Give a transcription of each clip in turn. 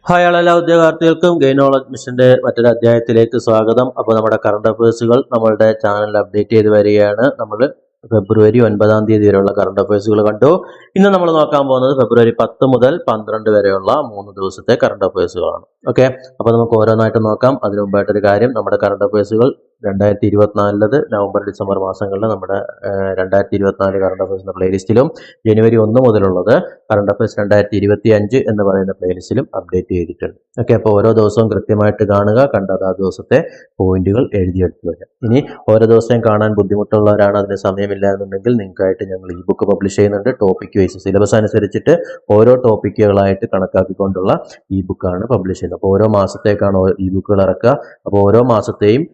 Hi എല്ലാ ഉദ്യോഗാർത്ഥികൾക്കും gain knowledge മിഷന്റെ മറ്റൊരു അധ്യായത്തിലേക്ക് സ്വാഗതം. അപ്പോൾ നമ്മുടെ കറണ്ട് അഫയേഴ്സുകൾ നമ്മളുടെ ചാനലിൽ അപ്ഡേറ്റ് ചെയ്ത് വരികയാണ്. നമ്മൾ ഫെബ്രുവരി 9 തീയതി വരെയുള്ള കറണ്ട് അഫയേഴ്സുകൾ കണ്ടു. ഇന്ന് നമ്മൾ നോക്കാൻ പോകുന്നത് ഫെബ്രുവരി 10 മുതൽ 12 വരെയുള്ള 3 ദിവസത്തെ കറണ്ട് അഫയേഴ്സുകളാണ്. ഓക്കെ, അപ്പോൾ നമുക്ക് ഓരോന്നായിട്ട് നോക്കാം. അതിനു മുമ്പായിട്ടൊരു കാര്യം, നമ്മുടെ കറണ്ട് അഫയേഴ്സുകൾ 2024 നവംബർ ഡിസംബർ മാസങ്ങളിൽ നമ്മുടെ 2024 കറണ്ട് അഫയേഴ്സിന്റെ പ്ലേലിസ്റ്റിലും ജനുവരി 1 മുതലുള്ളത് കറണ്ട് അഫയേഴ്സ് 2025 എന്ന് പറയുന്ന പ്ലേലിസ്റ്റിലും അപ്ഡേറ്റ് ചെയ്തിട്ടുണ്ട്. ഓക്കെ, അപ്പോൾ ഓരോ ദിവസവും കൃത്യമായിട്ട് കാണുക, കണ്ടത് ആ ദിവസത്തെ പോയിന്റുകൾ എഴുതിയെടുത്ത് വരിക. ഇനി ഓരോ ദിവസവും കാണാൻ ബുദ്ധിമുട്ടുള്ളവരാണ്, അതിന് സമയമില്ല എന്നുണ്ടെങ്കിൽ നിങ്ങൾക്കായിട്ട് ഞങ്ങൾ ഈ ബുക്ക് പബ്ലിഷ് ചെയ്യുന്നുണ്ട്. ടോപ്പിക് വൈസ് സിലബസ് അനുസരിച്ചിട്ട് ഓരോ ടോപ്പിക്കുകളായിട്ട് കണക്കാക്കിക്കൊണ്ടുള്ള ഈ ബുക്കാണ് പബ്ലിഷ് ചെയ്യുന്നത്. അപ്പോൾ ഓരോ മാസത്തേക്കാണ് ഈ ബുക്കുകൾ ഇറക്കുക. അപ്പോൾ ഓരോ മാസത്തെയും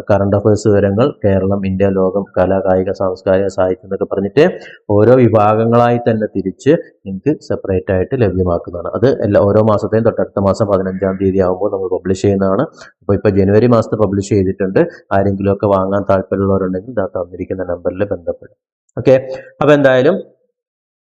കറണ്ട് അഫയേഴ്സ് വിവരങ്ങൾ, കേരളം, ഇന്ത്യ, ലോകം, കല, കായിക, സാംസ്കാരിക, സാഹിത്യം എന്നൊക്കെ പറഞ്ഞിട്ട് ഓരോ വിഭാഗങ്ങളായി തന്നെ തിരിച്ച് നിങ്ങൾക്ക് സെപ്പറേറ്റ് ആയിട്ട് ലഭ്യമാക്കുന്നതാണ്. അത് ഓരോ മാസത്തെയും തൊട്ടടുത്ത മാസം 15 തീയതി ആകുമ്പോൾ നമ്മൾ പബ്ലിഷ് ചെയ്യുന്നതാണ്. അപ്പോൾ ഇപ്പോൾ ജനുവരി മാസത്തെ പബ്ലിഷ് ചെയ്തിട്ടുണ്ട്. ആരെങ്കിലുമൊക്കെ വാങ്ങാൻ താല്പര്യമുള്ളവരുണ്ടെങ്കിൽ ഇതാ തന്നിരിക്കുന്ന നമ്പറിൽ ബന്ധപ്പെടും. ഓക്കെ, അപ്പോൾ എന്തായാലും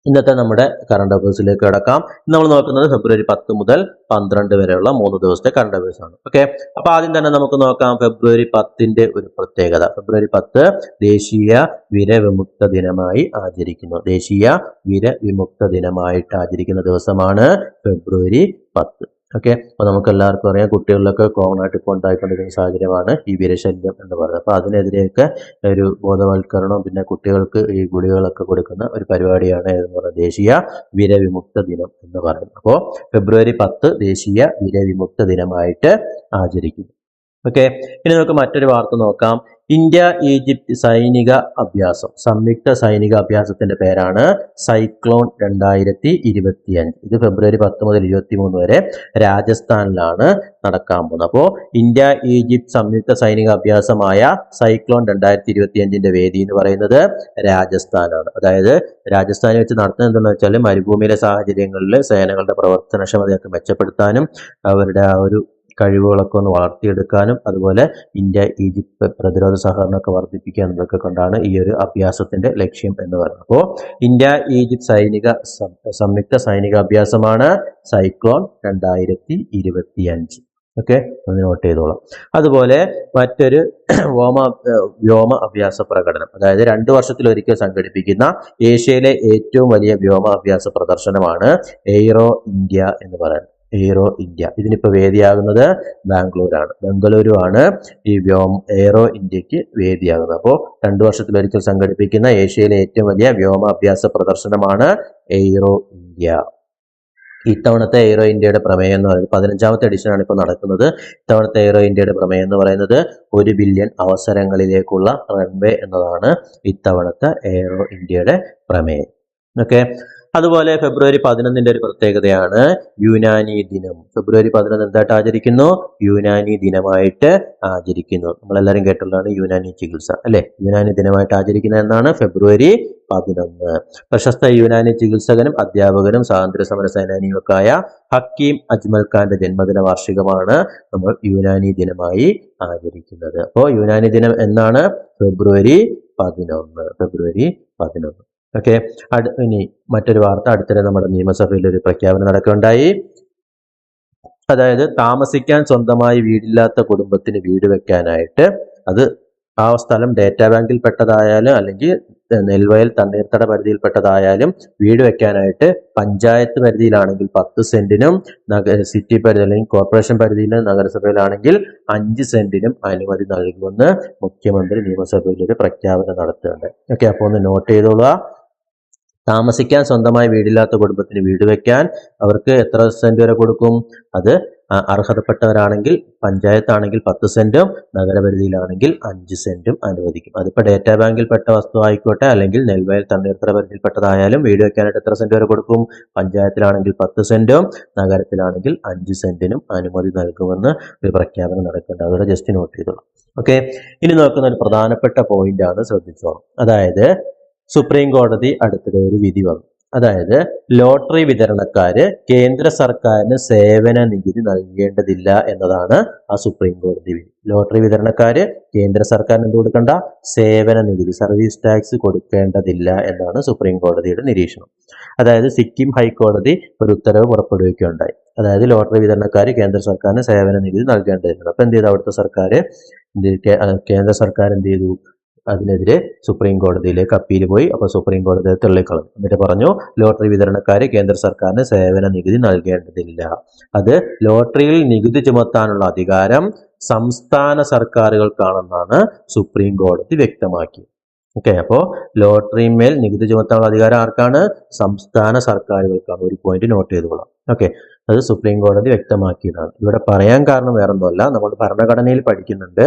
ഇന്നത്തെ നമ്മുടെ കറണ്ട് അഫയേഴ്സിലേക്ക് കിടക്കാം. നമ്മൾ നോക്കുന്നത് ഫെബ്രുവരി 10 മുതൽ 12 വരെയുള്ള 3 ദിവസത്തെ കറണ്ട് അഫയേഴ്സ് ആണ്. ഓക്കെ, അപ്പൊ ആദ്യം തന്നെ നമുക്ക് നോക്കാം ഫെബ്രുവരി 10ന്റെ ഒരു പ്രത്യേകത. ഫെബ്രുവരി 10 ദേശീയ വിരവിമുക്ത ദിനമായി ആചരിക്കുന്നു. ദേശീയ വിരവിമുക്ത ദിനമായിട്ട് ആചരിക്കുന്ന ദിവസമാണ് ഫെബ്രുവരി 10. ഓക്കെ, അപ്പോൾ നമുക്ക് എല്ലാവർക്കും അറിയാം, കുട്ടികളിലൊക്കെ കോമൺ ആയിട്ട് ഇപ്പോൾ ഉണ്ടായിക്കൊണ്ടിരിക്കുന്ന സാഹചര്യമാണ് ഈ വിരശല്യം എന്ന് പറയുന്നത്. അപ്പോൾ അതിനെതിരെയൊക്കെ ഒരു ബോധവൽക്കരണവും പിന്നെ കുട്ടികൾക്ക് ഈ ഗുളികകളൊക്കെ കൊടുക്കുന്ന ഒരു പരിപാടിയാണ് എന്ന് പറയുന്നത് ദേശീയ വിരവിമുക്ത ദിനം എന്ന് പറയുന്നത്. അപ്പോൾ ഫെബ്രുവരി 10 ദേശീയ വിരവിമുക്ത ദിനമായിട്ട് ആചരിക്കുന്നു. ഓക്കെ, ഇനി നമുക്ക് മറ്റൊരു വാർത്ത നോക്കാം. ഇന്ത്യ ഈജിപ്ത് സൈനിക അഭ്യാസം, സംയുക്ത സൈനിക അഭ്യാസത്തിന്റെ പേരാണ് സൈക്ലോൺ 2025. ഇത് ഫെബ്രുവരി 10 മുതൽ 23 വരെ രാജസ്ഥാനിലാണ് നടക്കാൻ പോകുന്നത്. അപ്പോൾ ഇന്ത്യ ഈജിപ്ത് സംയുക്ത സൈനിക അഭ്യാസമായ സൈക്ലോൺ 2025ന്റെ വേദി എന്ന് പറയുന്നത് രാജസ്ഥാനാണ്. അതായത് രാജസ്ഥാനിൽ വെച്ച് നടത്തുന്നത് എന്താണെന്ന് വെച്ചാൽ മരുഭൂമിയിലെ സാഹചര്യങ്ങളിൽ സേനകളുടെ പ്രവർത്തനക്ഷമതയൊക്കെ മെച്ചപ്പെടുത്താനും അവരുടെ ആ ഒരു കഴിവുകളൊക്കെ ഒന്ന് വളർത്തിയെടുക്കാനും അതുപോലെ ഇന്ത്യ ഈജിപ്ത് പ്രതിരോധ സഹകരണമൊക്കെ വർദ്ധിപ്പിക്കുക എന്നതൊക്കെ കൊണ്ടാണ് ഈ ഒരു അഭ്യാസത്തിന്റെ ലക്ഷ്യം എന്ന് പറയുന്നത്. അപ്പോൾ ഇന്ത്യ ഈജിപ്ത് സംയുക്ത സൈനിക അഭ്യാസമാണ് സൈക്ലോൺ 2025. ഓക്കെ, ഒന്ന് നോട്ട് ചെയ്തോളാം. അതുപോലെ മറ്റൊരു വ്യോമ അഭ്യാസ പ്രകടനം, അതായത് 2 വർഷത്തിലൊരിക്കൽ സംഘടിപ്പിക്കുന്ന ഏഷ്യയിലെ ഏറ്റവും വലിയ വ്യോമ അഭ്യാസ പ്രദർശനമാണ് എയ്റോ ഇന്ത്യ എന്ന് പറയുന്നത്. എയ്റോ ഇന്ത്യ ഇതിനിപ്പോൾ വേദിയാകുന്നത് ബംഗളൂരു ആണ് ഈ എയ്റോ ഇന്ത്യക്ക് വേദിയാകുന്നത്. അപ്പോൾ 2 വർഷത്തിലൊരിക്കൽ സംഘടിപ്പിക്കുന്ന ഏഷ്യയിലെ ഏറ്റവും വലിയ വ്യോമ അഭ്യാസ പ്രദർശനമാണ് എയ്റോ ഇന്ത്യ. ഇത്തവണത്തെ എയ്റോ ഇന്ത്യയുടെ പ്രമേയം എന്ന് പറയുന്നത് 15ാമത്തെ എഡിഷനാണ് ഇപ്പോൾ നടക്കുന്നത്. ഇത്തവണത്തെ എയ്റോ ഇന്ത്യയുടെ പ്രമേയം എന്ന് പറയുന്നത് 1 ബില്യൺ അവസരങ്ങളിലേക്കുള്ള റൺവേ എന്നതാണ് ഇത്തവണത്തെ എയ്റോ ഇന്ത്യയുടെ പ്രമേയം. ഓക്കെ, അതുപോലെ ഫെബ്രുവരി 11ന്റെ ഒരു പ്രത്യേകതയാണ് യുനാനി ദിനം. ഫെബ്രുവരി 11 എന്തായിട്ട് ആചരിക്കുന്നു? യുനാനി ദിനമായിട്ട് ആചരിക്കുന്നു. നമ്മളെല്ലാവരും കേട്ടുള്ളതാണ് യുനാനി ചികിത്സ അല്ലെ. യുനാനി ദിനമായിട്ട് ആചരിക്കുന്നത് എന്നാണ് ഫെബ്രുവരി 11. പ്രശസ്ത യുനാനി ചികിത്സകനും അധ്യാപകനും സ്വാതന്ത്ര്യ സമര സേനാനിയുമൊക്കെയായ ഹക്കീം അജ്മൽ ഖാന്റെ ജന്മദിന വാർഷികമാണ് നമ്മൾ യുനാനി ദിനമായി ആചരിക്കുന്നത്. അപ്പോൾ യുനാനി ദിനം എന്നാണ്? ഫെബ്രുവരി 11. ഓക്കെ, ഇനി മറ്റൊരു വാർത്ത. അടുത്തിടെ നമ്മുടെ നിയമസഭയിൽ ഒരു പ്രഖ്യാപനം നടക്കുകയുണ്ടായി. അതായത് താമസിക്കാൻ സ്വന്തമായി വീടില്ലാത്ത കുടുംബത്തിന് വീട് വെക്കാനായിട്ട്, അത് ആ സ്ഥലം ഡേറ്റാ ബാങ്കിൽ പെട്ടതായാലും അല്ലെങ്കിൽ നെൽവയൽ തണ്ണീർത്തട പരിധിയിൽപ്പെട്ടതായാലും വീട് വെക്കാനായിട്ട് പഞ്ചായത്ത് പരിധിയിലാണെങ്കിൽ 10 സെന്റിനും സിറ്റി പരിധി അല്ലെങ്കിൽ കോർപ്പറേഷൻ പരിധിയിലും നഗരസഭയിലാണെങ്കിൽ 5 സെന്റിനും അനുമതി നൽകുമെന്ന് മുഖ്യമന്ത്രി നിയമസഭയിൽ ഒരു പ്രഖ്യാപനം നടത്തുന്നുണ്ട്. ഓക്കെ, അപ്പോൾ ഒന്ന് നോട്ട് ചെയ്തോളുക. താമസിക്കാൻ സ്വന്തമായി വീടില്ലാത്ത കുടുംബത്തിന് വീട് വെക്കാൻ അവർക്ക് എത്ര സെന്റ് വരെ കൊടുക്കും? അത് അർഹതപ്പെട്ടവരാണെങ്കിൽ പഞ്ചായത്താണെങ്കിൽ 10 സെന്റും നഗരപരിധിയിലാണെങ്കിൽ 5 സെന്റും അനുവദിക്കും. അതിപ്പോൾ ഡേറ്റാ ബാങ്കിൽ പെട്ട വസ്തു ആയിക്കോട്ടെ അല്ലെങ്കിൽ നെൽവയൽ തണ്ണീർത്തട പരിധിയിൽപ്പെട്ടതായാലും വീട് വെക്കാനായിട്ട് എത്ര സെന്റ് വരെ കൊടുക്കും? പഞ്ചായത്തിലാണെങ്കിൽ 10 സെന്റും നഗരത്തിലാണെങ്കിൽ 5 സെന്റിനും അനുമതി നൽകുമെന്ന് ഒരു പ്രഖ്യാപനം നടക്കുന്നുണ്ട്. അതോടെ ജസ്റ്റ് നോട്ട് ചെയ്തോളൂ. ഓക്കെ, ഇനി നോക്കുന്ന ഒരു പ്രധാനപ്പെട്ട പോയിന്റ് ആണ്, ശ്രദ്ധിച്ചോളാം. അതായത് സുപ്രീം കോടതി അടുത്തിടെ ഒരു വിധി വന്നു. അതായത് ലോട്ടറി വിതരണക്കാര് കേന്ദ്ര സർക്കാരിന് സേവന നികുതി നൽകേണ്ടതില്ല എന്നതാണ് ആ സുപ്രീം കോടതി വിധി. ലോട്ടറി വിതരണക്കാര് കേന്ദ്ര സർക്കാരിന് എന്ത് കൊടുക്കണ്ട? സേവന നികുതി, സർവീസ് ടാക്സ് കൊടുക്കേണ്ടതില്ല എന്നാണ് സുപ്രീം കോടതിയുടെ നിരീക്ഷണം. അതായത് സിക്കിം ഹൈക്കോടതി ഒരു ഉത്തരവ് പുറപ്പെടുവിക്കുകയുണ്ടായി. അതായത് ലോട്ടറി വിതരണക്കാര് കേന്ദ്ര സർക്കാരിന് സേവന നികുതി നൽകേണ്ടതില്ല. അപ്പൊ എന്ത് ചെയ്തു അവിടുത്തെ സർക്കാർ, കേന്ദ്ര സർക്കാർ എന്ത് ചെയ്തു? അതിനെതിരെ സുപ്രീം കോടതിയിലേക്ക് അപ്പീൽ പോയി. അപ്പോൾ സുപ്രീം കോടതി തള്ളിക്കളഞ്ഞു. എന്നിട്ട് പറഞ്ഞു ലോട്ടറി വിതരണക്കാര് കേന്ദ്ര സർക്കാരിന് സേവന നികുതി നൽകേണ്ടതില്ല. അത് ലോട്ടറിയിൽ നികുതി ചുമത്താനുള്ള അധികാരം സംസ്ഥാന സർക്കാരുകൾക്കാണെന്നാണ് സുപ്രീം കോടതി വ്യക്തമാക്കിയത്. ഓക്കെ, അപ്പോൾ ലോട്ടറിമേൽ നികുതി ചുമത്താനുള്ള അധികാരം ആർക്കാണ്? സംസ്ഥാന സർക്കാരുകൾക്കാണ്. ഒരു പോയിന്റ് നോട്ട് ചെയ്തുകൊള്ളാം. ഓക്കെ, അത് സുപ്രീം കോടതി വ്യക്തമാക്കിയതാണ്. ഇവിടെ പറയാൻ കാരണം വേറൊന്നുമല്ല, നമ്മൾ ഭരണഘടനയിൽ പഠിക്കുന്നുണ്ട്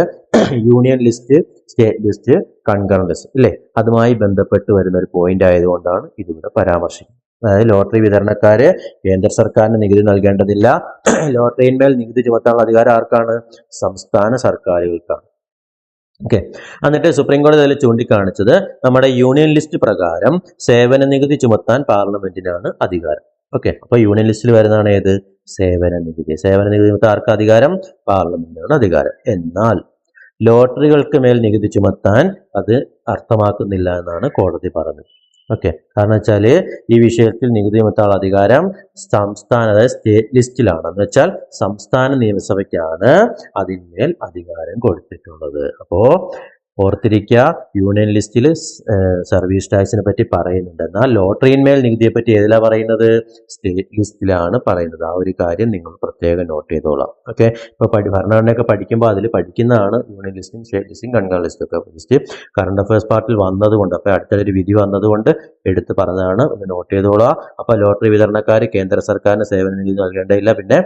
union list, state list, concurrent list ഇല്ലേ, അതുമായി ബന്ധപ്പെട്ട് വരുന്ന ഒരു പോയിന്റ് ആയതുകൊണ്ടാണ് ഇതിവിടെ പരാമർശിക്കുന്നത്. അതായത് ലോട്ടറി വിതരണക്കാര് കേന്ദ്ര സർക്കാരിന് നികുതി നൽകേണ്ടതില്ല. ലോട്ടറിയിന്മേൽ നികുതി ചുമത്താനുള്ള അധികാരം ആർക്കാണ്? സംസ്ഥാന സർക്കാരുകൾക്കാണ്. ഓക്കെ, എന്നിട്ട് സുപ്രീം കോടതി അതിൽ ചൂണ്ടിക്കാണിച്ചത് നമ്മുടെ യൂണിയൻ ലിസ്റ്റ് പ്രകാരം സേവന നികുതി ചുമത്താൻ പാർലമെന്റിനാണ് അധികാരം. ഓക്കെ, അപ്പൊ യൂണിയൻ ലിസ്റ്റിൽ വരുന്നതാണ് ഏത്? സേവന നികുതി. സേവന നികുതി ചുമത്താൻ ആർക്ക് അധികാരം? പാർലമെന്റിനാണ് അധികാരം. എന്നാൽ ലോട്ടറികൾക്ക് മേൽ നികുതി ചുമത്താൻ അത് അർത്ഥമാക്കുന്നില്ല എന്നാണ് കോടതി പറഞ്ഞത്. ഓക്കെ, കാരണം വെച്ചാല് ഈ വിഷയത്തിൽ നികുതി ചുമത്താനുള്ള അധികാരം സംസ്ഥാന, അതായത് സ്റ്റേറ്റ് ലിസ്റ്റിലാണ്. എന്ന് വെച്ചാൽ സംസ്ഥാന നിയമസഭയ്ക്കാണ് അതിന്മേൽ അധികാരം കൊടുത്തിട്ടുള്ളത്. അപ്പോ ഓർത്തിരിക്കുക, യൂണിയൻ ലിസ്റ്റിൽ സർവീസ് ടാക്സിനെ പറ്റി പറയുന്നുണ്ട്. എന്നാൽ ലോട്ടറിയിന്മേൽ നികുതിയെ പറ്റി ഏതിലാ പറയുന്നത്? സ്റ്റേറ്റ് ലിസ്റ്റിലാണ് പറയുന്നത്. ആ ഒരു കാര്യം നിങ്ങൾ പ്രത്യേകം നോട്ട് ചെയ്തോളാം. ഓക്കെ, ഇപ്പൊ ഭരണഘടനയൊക്കെ പഠിക്കുമ്പോൾ അതിൽ പഠിക്കുന്നതാണ് യൂണിയൻ ലിസ്റ്റും സ്റ്റേറ്റ് ലിസ്റ്റും കൺകറന്റ് ലിസ്റ്റും ഒക്കെ. ജസ്റ്റ് കറണ്ട് അഫയേഴ്സ് പാർട്ടിൽ വന്നതുകൊണ്ട്, അപ്പൊ അടുത്തൊരു വിധി വന്നതുകൊണ്ട് എടുത്ത് പറഞ്ഞതാണ്, ഒന്ന് നോട്ട് ചെയ്തോളാം. അപ്പൊ ലോട്ടറി വിതരണക്കാർ കേന്ദ്ര സർക്കാരിന് സേവന നികുതി നൽകേണ്ടതില്ല. പിന്നെ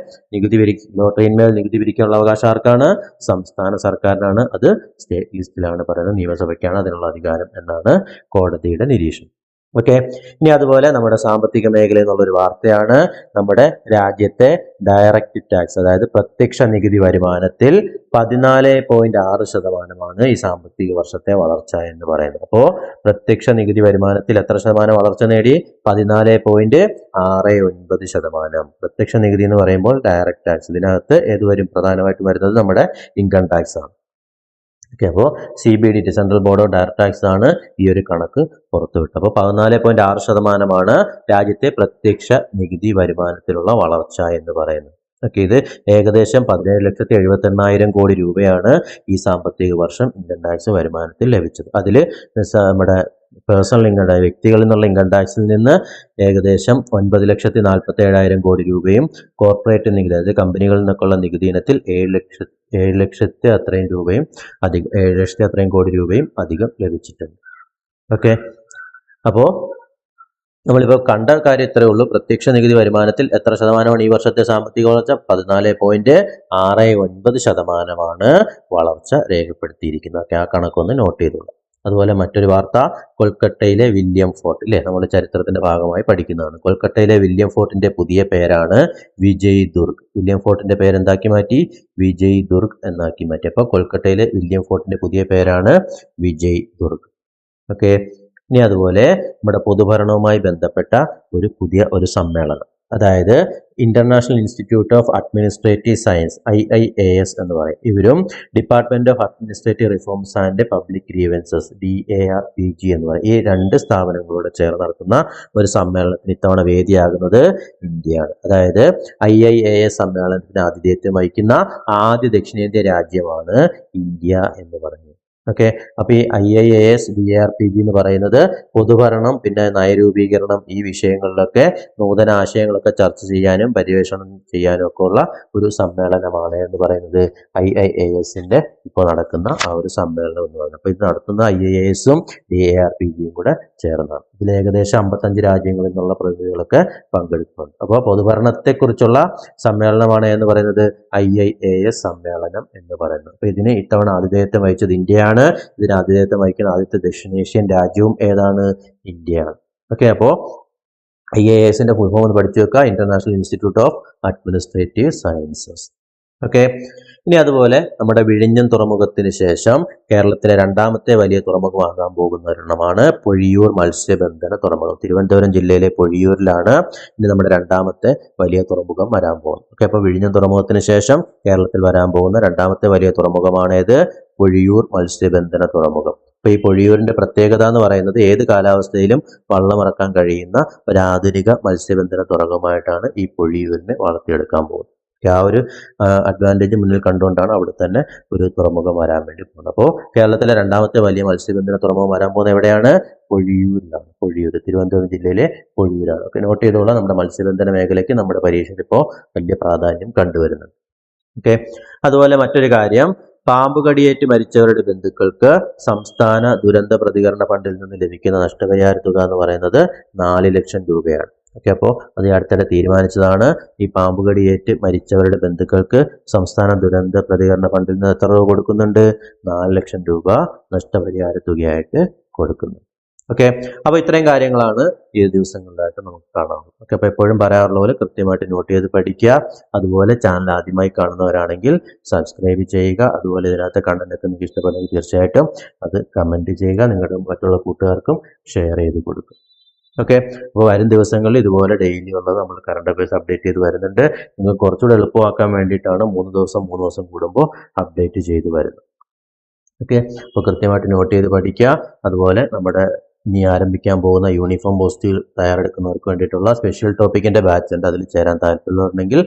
ലോട്ടറിയിന്മേൽ നികുതി പിരിക്കാനുള്ള അവകാശം ആർക്കാണ്? സംസ്ഥാന സർക്കാരിനാണ്. അത് സ്റ്റേറ്റ് ലിസ്റ്റിലാണ് പറയുന്നത്. നിയമസഭയ്ക്കാണ് അതിനുള്ള അധികാരം എന്നാണ് കോടതിയുടെ നിരീക്ഷണം. ഓക്കെ, ഇനി അതുപോലെ നമ്മുടെ സാമ്പത്തിക മേഖല എന്നുള്ളൊരു വാർത്തയാണ്. നമ്മുടെ രാജ്യത്തെ ഡയറക്റ്റ് ടാക്സ്, അതായത് പ്രത്യക്ഷ നികുതി വരുമാനത്തിൽ 14.6% ഈ സാമ്പത്തിക വർഷത്തെ വളർച്ച എന്ന് പറയുന്നത്. അപ്പോൾ പ്രത്യക്ഷ നികുതി വരുമാനത്തിൽ എത്ര ശതമാനം വളർച്ച നേടി? 14.69%. പ്രത്യക്ഷ നികുതി എന്ന് പറയുമ്പോൾ ഡയറക്റ്റ് ടാക്സ്. ഇതിനകത്ത് ഏത് വരും? പ്രധാനമായിട്ടും വരുന്നത് നമ്മുടെ ഇൻകം ടാക്സ് ആണ്. ഓക്കെ, അപ്പോൾ CBDT, central board of direct tax ആണ് ഈ ഒരു കണക്ക് പുറത്തുവിട്ടത്. അപ്പോൾ 14.6% രാജ്യത്തെ പ്രത്യക്ഷ നികുതി വരുമാനത്തിലുള്ള വളർച്ച എന്ന് പറയുന്നത്. ഓക്കെ, ഇത് ഏകദേശം 17,78,000 കോടി രൂപയാണ് ഈ സാമ്പത്തിക വർഷം ഇൻകം ടാക്സ് വരുമാനത്തിൽ ലഭിച്ചത്. അതിൽ നമ്മുടെ പേഴ്സണൽ ഇൻകം ടാക്സ്, വ്യക്തികളിൽ നിന്നുള്ള ഇൻകം ടാക്സിൽ നിന്ന് ഏകദേശം 9,47,000 കോടി രൂപയും കോർപ്പറേറ്റ് നികുതി, അതായത് കമ്പനികളിൽ നിന്നൊക്കെയുള്ള നികുതി ഇനത്തിൽ 7,00,000 അത്രയും രൂപയും അധികം, 7,00,000 അത്രയും കോടി രൂപയും അധികം ലഭിച്ചിട്ടുണ്ട്. ഓക്കെ, അപ്പോൾ നമ്മളിപ്പോൾ കണ്ട കാര്യം ഇത്രയേ ഉള്ളൂ. പ്രത്യക്ഷ നികുതി വരുമാനത്തിൽ എത്ര ശതമാനമാണ് ഈ വർഷത്തെ സാമ്പത്തിക വളർച്ച? 14.69% വളർച്ച രേഖപ്പെടുത്തിയിരിക്കുന്നത്. ഓക്കെ, ആ കണക്കൊന്ന് നോട്ട് ചെയ്തോളൂ. അതുപോലെ മറ്റൊരു വാർത്ത, കൊൽക്കട്ടയിലെ വില്യം ഫോർട്ട് ഇല്ലേ, നമ്മൾ ചരിത്രത്തിന്റെ ഭാഗമായി പഠിക്കുന്നതാണ്. കൊൽക്കട്ടയിലെ വില്യം ഫോർട്ടിന്റെ പുതിയ പേരാണ് വിജയ് ദുർഗ്. വില്യം ഫോർട്ടിന്റെ പേരെന്താക്കി മാറ്റി? വിജയ് ദുർഗ് എന്നാക്കി മാറ്റി. അപ്പോൾ കൊൽക്കട്ടയിലെ വില്യം ഫോർട്ടിന്റെ പുതിയ പേരാണ് വിജയ് ദുർഗ്. ഓക്കെ, ഇനി അതുപോലെ നമ്മുടെ പൊതുഭരണവുമായി ബന്ധപ്പെട്ട ഒരു സമ്മേളനം, അതായത് international institute of administrative science, IIAS എന്ന് പറയും. ഇവരും department of administrative reforms and public grievances, DARPG എന്ന് പറയും. ഈ രണ്ട് സ്ഥാപനങ്ങളോട് ചേർന്ന് നടത്തുന്ന ഒരു സമ്മേളനത്തിന് ഇത്തവണ വേദിയാകുന്നത് ഇന്ത്യയാണ്. അതായത് IIAS സമ്മേളനത്തിന് ആതിഥേയത്വം വഹിക്കുന്ന ആദ്യ ദക്ഷിണേന്ത്യ രാജ്യമാണ് ഇന്ത്യ എന്ന് പറയുന്നത്. ഓക്കെ, അപ്പൊ ഈ IIAS DARPG എന്ന് പറയുന്നത് പൊതുഭരണം, പിന്നെ നയരൂപീകരണം, ഈ വിഷയങ്ങളിലൊക്കെ നൂതന ആശയങ്ങളൊക്കെ ചർച്ച ചെയ്യാനും പര്യവേഷണം ചെയ്യാനും ഒക്കെ ഉള്ള ഒരു സമ്മേളനമാണ് എന്ന് പറയുന്നത് IIASന്റെ ഇപ്പോൾ നടക്കുന്ന ആ ഒരു സമ്മേളനം എന്ന് പറയുന്നത്. അപ്പൊ ഇത് നടത്തുന്ന IIASഉം DARPGയും കൂടെ ചേർന്നാണ്. ഇതിൽ ഏകദേശം 55 രാജ്യങ്ങളിൽ നിന്നുള്ള പ്രതിനിധികളൊക്കെ പങ്കെടുക്കുന്നുണ്ട്. അപ്പോൾ പൊതുഭരണത്തെക്കുറിച്ചുള്ള സമ്മേളനമാണ് എന്ന് പറയുന്നത് IIAS സമ്മേളനം എന്ന് പറയുന്നത്. അപ്പൊ ഇതിന് ഇത്തവണ ആതിഥേയത്വം വഹിച്ചത് ഇന്ത്യയാണ്. ഇതിന് ആതിഥേയത്വം വഹിക്കുന്ന ആദ്യത്തെ ദക്ഷിണേഷ്യൻ രാജ്യവും ഏതാണ്? ഇന്ത്യയാണ്. ഓക്കെ, അപ്പോൾ IIASന്റെ ഫുൾ ഫോം ഒന്ന് പഠിച്ചു വെക്കുക, international institute of administrative sciences. Okay, ഇനി അതുപോലെ നമ്മുടെ വിഴിഞ്ഞം തുറമുഖത്തിന് ശേഷം കേരളത്തിലെ രണ്ടാമത്തെ വലിയ തുറമുഖമാകാൻ പോകുന്ന ഒരെണ്ണമാണ് പൊഴിയൂർ മത്സ്യബന്ധന തുറമുഖം. തിരുവനന്തപുരം ജില്ലയിലെ പൊഴിയൂരിലാണ് ഇനി നമ്മുടെ രണ്ടാമത്തെ വലിയ തുറമുഖം വരാൻ പോകുന്നത്. ഓക്കെ, അപ്പോൾ വിഴിഞ്ഞം തുറമുഖത്തിന് ശേഷം കേരളത്തിൽ വരാൻ പോകുന്ന രണ്ടാമത്തെ വലിയ തുറമുഖമാണേത്? പൊഴിയൂർ മത്സ്യബന്ധന തുറമുഖം. അപ്പൊ ഈ പൊഴിയൂരിന്റെ പ്രത്യേകത എന്ന് പറയുന്നത് ഏത് കാലാവസ്ഥയിലും വള്ളമിറക്കാൻ കഴിയുന്ന ഒരു ആധുനിക മത്സ്യബന്ധന തുറമുഖമായിട്ടാണ് ഈ പൊഴിയൂരിനെ വളർത്തിയെടുക്കാൻ പോകുന്നത്. ആ ഒരു അഡ്വാൻറ്റേജ് മുന്നിൽ കണ്ടുകൊണ്ടാണ് അവിടെ തന്നെ ഒരു തുറമുഖം വരാൻ വേണ്ടി പോകുന്നത്. അപ്പോൾ കേരളത്തിലെ രണ്ടാമത്തെ വലിയ മത്സ്യബന്ധന തുറമുഖം വരാൻ പോകുന്നത് എവിടെയാണ്? പൊഴിയൂരിലാണ്. പൊഴിയൂർ, തിരുവനന്തപുരം ജില്ലയിലെ പൊഴിയൂരാണ്. ഓക്കെ, നോട്ട് ചെയ്തോളാം. നമ്മുടെ മത്സ്യബന്ധന മേഖലയ്ക്ക് നമ്മുടെ പരീക്ഷയിൽ ഇപ്പോൾ വലിയ പ്രാധാന്യം കണ്ടുവരുന്നുണ്ട്. ഓക്കെ, അതുപോലെ മറ്റൊരു കാര്യം, പാമ്പ് കടിയേറ്റ് മരിച്ചവരുടെ ബന്ധുക്കൾക്ക് സംസ്ഥാന ദുരന്ത പ്രതികരണ ഫണ്ടിൽ നിന്ന് ലഭിക്കുന്ന നഷ്ടപരിഹാര തുക എന്ന് പറയുന്നത് 4 ലക്ഷം രൂപയാണ്. ഓക്കെ, അപ്പോൾ അത് അടുത്തിടെ തീരുമാനിച്ചതാണ്. ഈ പാമ്പ് കടിയേറ്റ് മരിച്ചവരുടെ ബന്ധുക്കൾക്ക് സംസ്ഥാന ദുരന്ത പ്രതികരണ ഫണ്ടിൽ നിന്ന് എത്ര രൂപ കൊടുക്കുന്നുണ്ട്? 4 ലക്ഷം രൂപ നഷ്ടപരിഹാര തുകയായിട്ട് കൊടുക്കുന്നു. ഓക്കെ, അപ്പോൾ ഇത്രയും കാര്യങ്ങളാണ് ഈ ദിവസങ്ങളിലായിട്ട് നമുക്ക് കാണാവുന്നത്. ഓക്കെ, അപ്പോൾ എപ്പോഴും പറയാറുള്ള പോലെ കൃത്യമായിട്ട് നോട്ട് ചെയ്ത് പഠിക്കുക. അതുപോലെ ചാനൽ ആദ്യമായി കാണുന്നവരാണെങ്കിൽ സബ്സ്ക്രൈബ് ചെയ്യുക. അതുപോലെ ഇതിനകത്തെ കണ്ടന്റ് ഒക്കെ നിങ്ങൾക്ക് ഇഷ്ടപ്പെടുമെങ്കിൽ തീർച്ചയായിട്ടും അത് കമൻറ്റ് ചെയ്യുക. നിങ്ങളുടെ മറ്റുള്ള കൂട്ടുകാർക്കും ഷെയർ ചെയ്ത് കൊടുക്കുക. ഓക്കെ, അപ്പോൾ വരും ദിവസങ്ങളിൽ ഇതുപോലെ ഡെയിലി ഉള്ളത് നമ്മൾ കറണ്ട് അഫയേഴ്സ് അപ്ഡേറ്റ് ചെയ്ത് വരുന്നുണ്ട്. നിങ്ങൾക്ക് കുറച്ചുകൂടെ എളുപ്പമാക്കാൻ വേണ്ടിയിട്ടാണ് 3 ദിവസം കൂടുമ്പോൾ അപ്ഡേറ്റ് ചെയ്ത് വരുന്നത്. ഓക്കെ, അപ്പോൾ കൃത്യമായിട്ട് നോട്ട് ചെയ്ത് പഠിക്കുക. അതുപോലെ നമ്മുടെ ഇനി ആരംഭിക്കാൻ പോകുന്ന യൂണിഫോം പോസ്റ്റുകൾ തയ്യാറെടുക്കുന്നവർക്ക് വേണ്ടിയിട്ടുള്ള സ്പെഷ്യൽ ടോപ്പിക്കിന്റെ ബാച്ച് ഉണ്ട്. അതിൽ ചേരാൻ താല്പര്യമുണ്ടെങ്കിൽ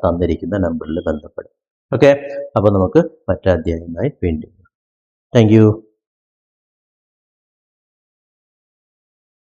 തന്നിരിക്കുന്ന നമ്പറിൽ ബന്ധപ്പെടും. ഓക്കെ, അപ്പോൾ നമുക്ക് മറ്റു അധ്യായമായി വീണ്ടും. Thank you.